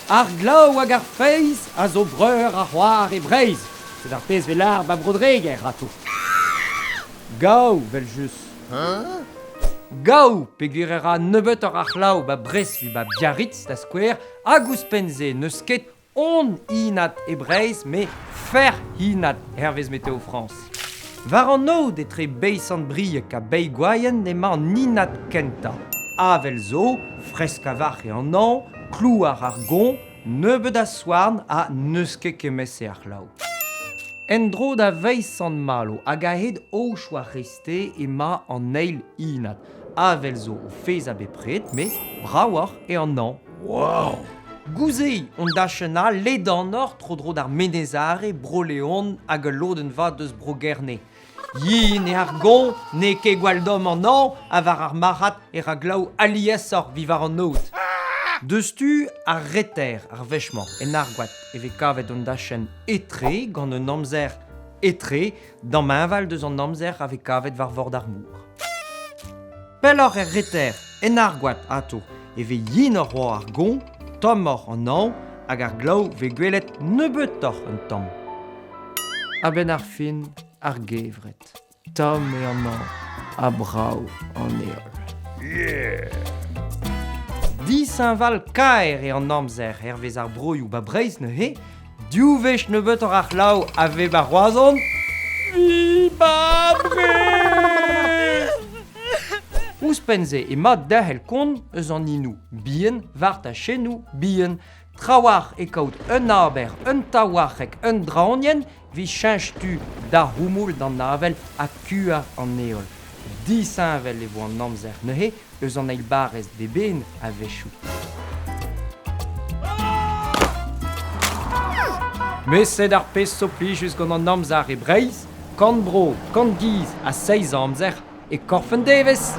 Ar glav hag ar feiz a zo breur a c'hoar e breiz. C'est ar pez vel ar ba brodreger rato. Gau, vel jus. Gau, peogwir a nebeut ar arc'hlav ba bres vi ba biarritz da skouer hag ouzpenze neus ket on inat e breiz, me fer inat hervez Météo France. Var an naod etre beizant briek a bei gwaien ema an inat kenta. Avel zo, fresk a varch e an an, klou ar argon, nebeut a soarn a neus ket kemez e arc'hlav. En dro da veizant malo hag a hed ochoa reste ema an eil inat. Avel zo o fez a bepret, me brawar e an an. Wow! Gouzei on dachena ledan or tro d'ar menezare broleon hag a loden va deus brogerne. Yin e argon ne ke gwaldom an an a var ar marat e raglaou alies or vivar an naod. Deus tu ar reter ar vechman en argoat e kavet on dachen etre gant un amzer etre dan ma aval deus an amzer a kavet var vord ar mour. Pel or er reter en argoat ato e yin or ar gon tom or an an hag ar glav gwelet nebeut or un tom. A ben ar fin ar gevret. Tom e an an a brav an eol. Disañval kaer e an amzer hervez ar broioù ba breiz ne he, diou-vech nebeut or arc'hlav ave ba roazon, vi ba breiz! Ouzpenze e mat dehel kont eus an inou. Bien, vart a chenou, bien. Trawar e kaout un aber, un taouarek, un draonien, vi chanj tu da roumoul d'an navel a kua an eol. Disañvel e vo an amzer ne he, eus an eil barez de ben a vechou. Meset ar pez sopli jus gant an amzer e breiz, kant bro, kant giz a 6 amzer e korfen devez.